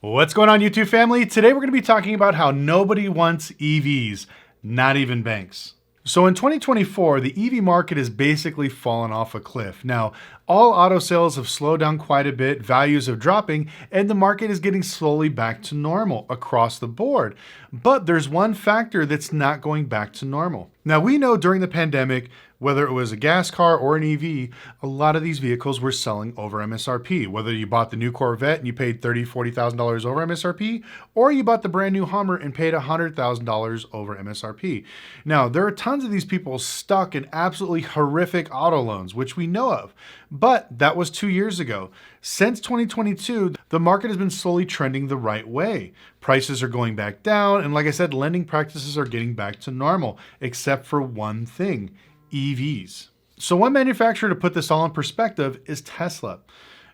What's going on, YouTube family? Today we're going to be talking about how nobody wants EVs, not even banks. So in 2024, the EV market has basically fallen off a cliff. Now, all auto sales have slowed down quite a bit, values are dropping, and the market is getting slowly back to normal across the board. But there's one factor that's not going back to normal. Now, we know during the pandemic, whether it was a gas car or an EV, a lot of these vehicles were selling over MSRP. Whether you bought the new Corvette and you paid $30,000, $40,000 over MSRP, or you bought the brand new Hummer and paid $100,000 over MSRP. Now, there are tons of these people stuck in absolutely horrific auto loans, which we know of. But that was 2 years ago. Since 2022, the market has been slowly trending the right way. Prices are going back down, and like I said, lending practices are getting back to normal, except for one thing: EVs. So one manufacturer to put this all in perspective is Tesla.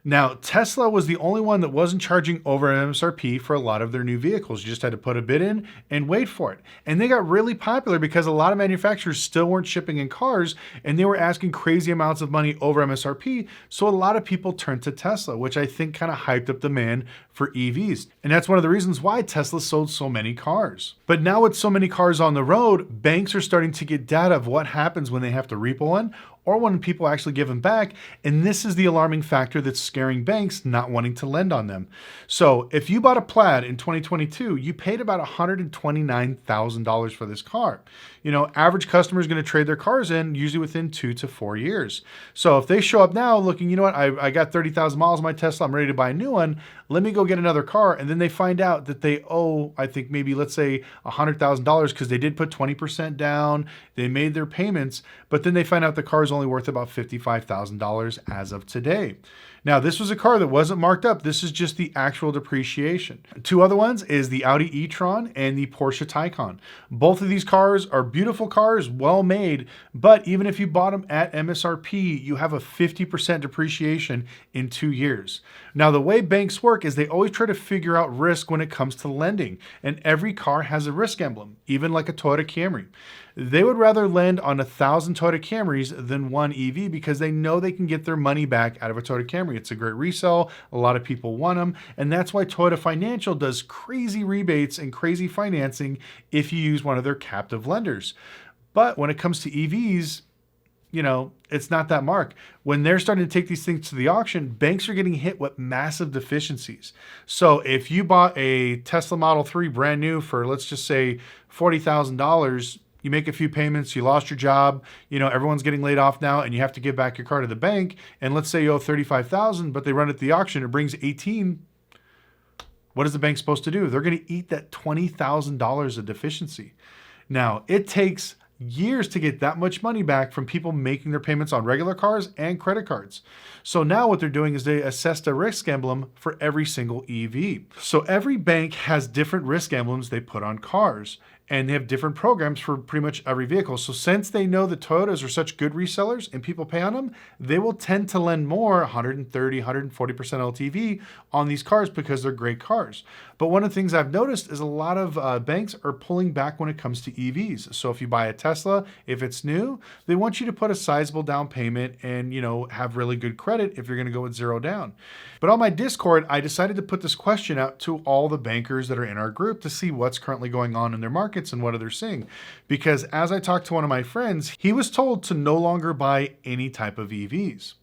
Now, Tesla was the only one that wasn't charging over MSRP for a lot of their new vehicles. You just had to put a bid in and wait for it. And they got really popular because a lot of manufacturers still weren't shipping in cars and they were asking crazy amounts of money over MSRP. So a lot of people turned to Tesla, which I think kind of hyped up demand for EVs. And that's one of the reasons why Tesla sold so many cars. But now with so many cars on the road, banks are starting to get data of what happens when they have to repo one or when people actually give them back. And this is the alarming factor that's scaring banks not wanting to lend on them. So if you bought a Plaid in 2022, you paid about $129,000 for this car. You know, average customer is going to trade their cars in usually within 2 to 4 years. So if they show up now looking, you know what, I got 30,000 miles on my Tesla, I'm ready to buy a new one, let me go get another car. And then they find out that they owe, I think maybe let's say $100,000 because they did put 20% down, they made their payments, but then they find out the car is only worth about $55,000 as of today. Now, this was a car that wasn't marked up. This is just the actual depreciation. Two other ones is the Audi e-tron and the Porsche Taycan. Both of these cars are beautiful cars, well made, but even if you bought them at MSRP, you have a 50% depreciation in 2 years. Now, the way banks work is they always try to figure out risk when it comes to lending, and every car has a risk emblem, even like a Toyota Camry. They would rather lend on 1,000 Toyota Camrys than one EV because they know they can get their money back out of a Toyota Camry. It's a great resale. A lot of people want them. And that's why Toyota Financial does crazy rebates and crazy financing if you use one of their captive lenders. But when it comes to EVs, you know, it's not that mark. When they're starting to take these things to the auction, banks are getting hit with massive deficiencies. So if you bought a Tesla Model 3 brand new for, let's just say, $40,000, you make a few payments, you lost your job, you know, everyone's getting laid off now and you have to give back your car to the bank. And let's say you owe $35,000, but they run it at the auction, it brings 18. What is the bank supposed to do? They're going to eat that $20,000 of deficiency. Now, it takes years to get that much money back from people making their payments on regular cars and credit cards. So now what they're doing is they assessed a risk emblem for every single EV. So every bank has different risk emblems they put on cars, and they have different programs for pretty much every vehicle. So since they know that Toyotas are such good resellers and people pay on them, they will tend to lend more 130, 140% LTV on these cars because they're great cars. But one of the things I've noticed is a lot of banks are pulling back when it comes to EVs. So if you buy a Tesla, if it's new, they want you to put a sizable down payment and, you know, have really good credit if you're going to go with zero down. But on my Discord, I decided to put this question out to all the bankers that are in our group to see what's currently going on in their markets and what they're seeing. Because as I talked to one of my friends, he was told to no longer buy any type of EVs.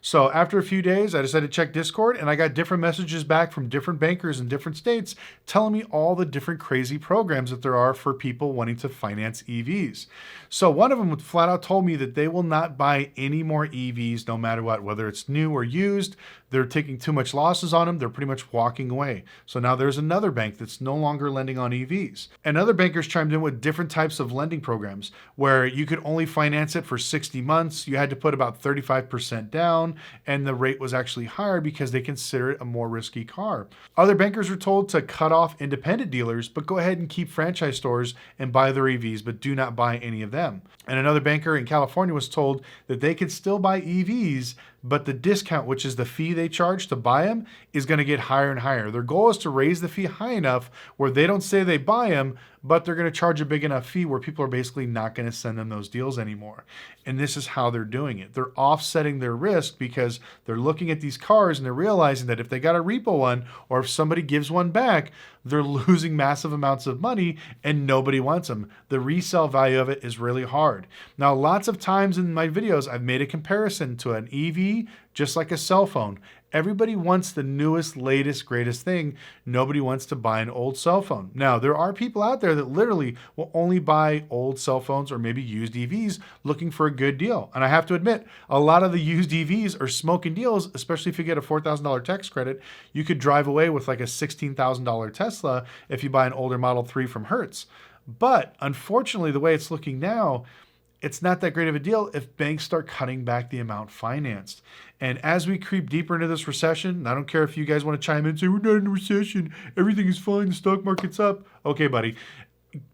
So after a few days, I decided to check Discord and I got different messages back from different bankers in different states telling me all the different crazy programs that there are for people wanting to finance EVs. So one of them flat out told me that they will not buy any more EVs no matter what, whether it's new or used. They're taking too much losses on them. They're pretty much walking away. So now there's another bank that's no longer lending on EVs. And other bankers chimed in with different types of lending programs where you could only finance it for 60 months. You had to put about 35% down, and the rate was actually higher because they consider it a more risky car. Other bankers were told to cut off independent dealers, but go ahead and keep franchise stores and buy their EVs, but do not buy any of them. And another banker in California was told that they could still buy EVs, but the discount, which is the fee they charge to buy them, is going to get higher and higher. Their goal is to raise the fee high enough where they don't say they buy them, but they're going to charge a big enough fee where people are basically not going to send them those deals anymore. And this is how they're doing it. They're offsetting their risk because they're looking at these cars and they're realizing that if they got a repo one or if somebody gives one back, they're losing massive amounts of money and nobody wants them. The resale value of it is really hard. Now, lots of times in my videos, I've made a comparison to an EV, just like a cell phone. Everybody wants the newest, latest, greatest thing. Nobody wants to buy an old cell phone. Now, there are people out there that literally will only buy old cell phones or maybe used EVs looking for a good deal. And I have to admit, a lot of the used EVs are smoking deals, especially if you get a $4,000 tax credit. You could drive away with like a $16,000 Tesla if you buy an older Model 3 from Hertz. But unfortunately, the way it's looking now, it's not that great of a deal if banks start cutting back the amount financed. And as we creep deeper into this recession, and I don't care if you guys want to chime in and say, we're not in a recession, everything is fine, the stock market's up. Okay, buddy.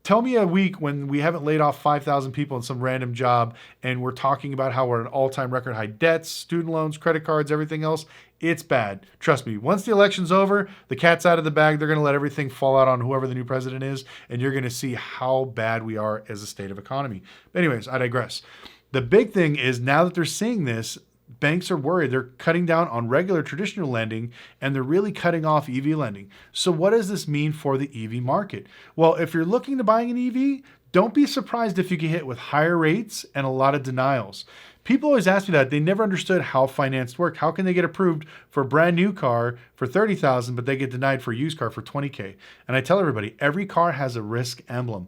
Tell me a week when we haven't laid off 5,000 people in some random job and we're talking about how we're at all-time record high debts, student loans, credit cards, everything else. It's bad. Trust me, once the election's over, the cat's out of the bag. They're going to let everything fall out on whoever the new president is, and you're going to see how bad we are as a state of economy. But anyways, I digress. The big thing is now that they're seeing this, banks are worried. They're cutting down on regular traditional lending and they're really cutting off EV lending. So what does this mean for the EV market? Well, if you're looking to buying an EV, don't be surprised if you get hit with higher rates and a lot of denials. People always ask me that. They never understood how finance worked. How can they get approved for a brand new car for $30,000, but they get denied for a used car for $20K? And I tell everybody, every car has a risk emblem.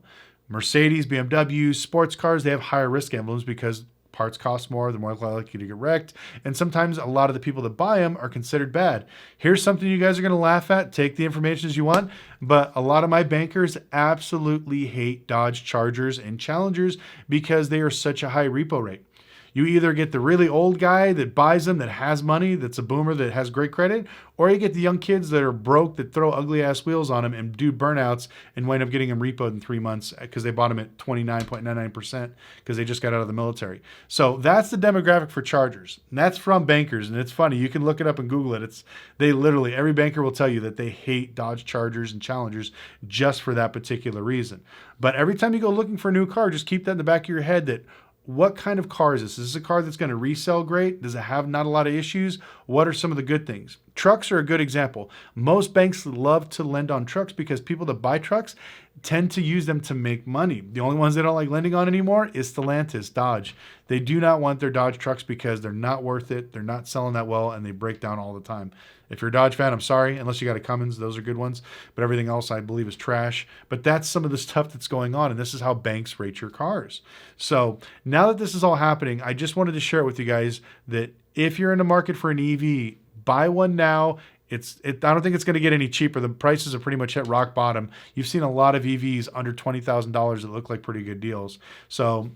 Mercedes, BMW, sports cars, they have higher risk emblems because parts cost more, they're more likely to get wrecked, and sometimes a lot of the people that buy them are considered bad. Here's something you guys are going to laugh at. Take the information as you want, but a lot of my bankers absolutely hate Dodge Chargers and Challengers because they are such a high repo rate. You either get the really old guy that buys them, that has money, that's a boomer, that has great credit, or you get the young kids that are broke, that throw ugly ass wheels on them and do burnouts and wind up getting them repoed in 3 months because they bought them at 29.99% because they just got out of the military. So that's the demographic for Chargers. And that's from bankers. And it's funny. You can look it up and Google it. They literally, every banker will tell you that they hate Dodge Chargers and Challengers just for that particular reason. But every time you go looking for a new car, just keep that in the back of your head that what kind of car is this? Is this a car that's going to resell great? Does it have not a lot of issues? What are some of the good things? Trucks are a good example. Most banks love to lend on trucks because people that buy trucks tend to use them to make money. The only ones they don't like lending on anymore is Stellantis, Dodge. They do not want their Dodge trucks because they're not worth it. They're not selling that well and they break down all the time. If you're a Dodge fan, I'm sorry, unless you got a Cummins, those are good ones. But everything else I believe is trash. But that's some of the stuff that's going on, and this is how banks rate your cars. So now that this is all happening, I just wanted to share it with you guys that if you're in the market for an EV, buy one now. I don't think it's going to get any cheaper. The prices have pretty much hit rock bottom. You've seen a lot of EVs under $20,000 that look like pretty good deals. So,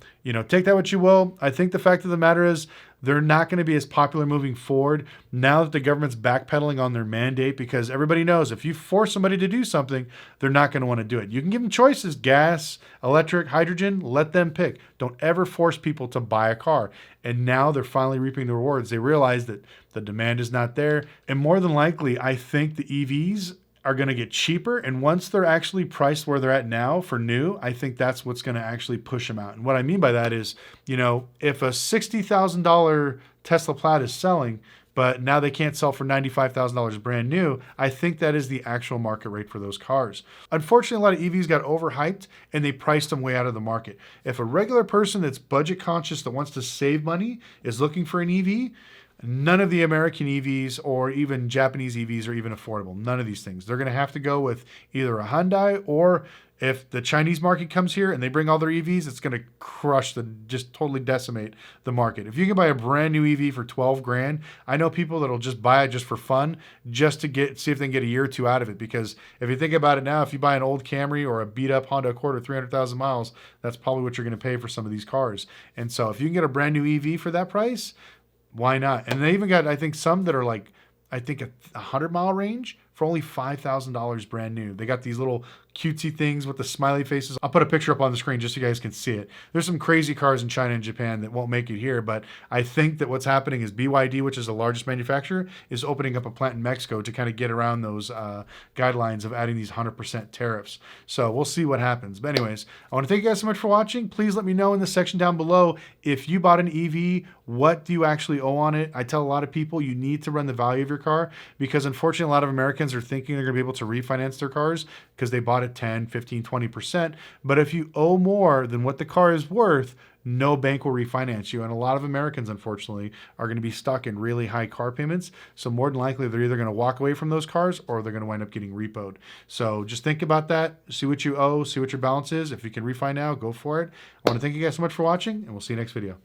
take that what you will. I think the fact of the matter is they're not going to be as popular moving forward now that the government's backpedaling on their mandate because everybody knows if you force somebody to do something, they're not going to want to do it. You can give them choices, gas, electric, hydrogen, let them pick. Don't ever force people to buy a car. And now they're finally reaping the rewards. They realize that the demand is not there. And more than likely, I think the EVs are going to get cheaper. And once they're actually priced where they're at now for new, I think that's what's going to actually push them out. And what I mean by that is, if a $60,000 Tesla Plaid is selling, but now they can't sell for $95,000 brand new, I think that is the actual market rate for those cars. Unfortunately, a lot of EVs got overhyped and they priced them way out of the market. If a regular person that's budget conscious that wants to save money is looking for an EV, none of the American EVs or even Japanese EVs are even affordable. None of these things. They're going to have to go with either a Hyundai or if the Chinese market comes here and they bring all their EVs, it's going to just totally decimate the market. If you can buy a brand new EV for 12 grand, I know people that'll just buy it just for fun, just to see if they can get a year or two out of it. Because if you think about it now, if you buy an old Camry or a beat up Honda Accord with 300,000 miles, that's probably what you're going to pay for some of these cars. And so if you can get a brand new EV for that price, why not? And they even got, I think, some that are like, a 100-mile range for for only $5,000 brand new. They got these little cutesy things with the smiley faces. I'll put a picture up on the screen just so you guys can see it. There's some crazy cars in China and Japan that won't make it here, but I think that what's happening is BYD, which is the largest manufacturer, is opening up a plant in Mexico to kind of get around those guidelines of adding these 100% tariffs. So we'll see what happens. But anyways, I want to thank you guys so much for watching. Please let me know in the section down below, if you bought an EV, what do you actually owe on it? I tell a lot of people you need to run the value of your car, because unfortunately a lot of Americans are thinking they're going to be able to refinance their cars because they bought it 10, 15, 20%. But if you owe more than what the car is worth, no bank will refinance you. And a lot of Americans, unfortunately, are going to be stuck in really high car payments. So more than likely, they're either going to walk away from those cars or they're going to wind up getting repoed. So just think about that. See what you owe, see what your balance is. If you can refi now, go for it. I want to thank you guys so much for watching, and we'll see you next video.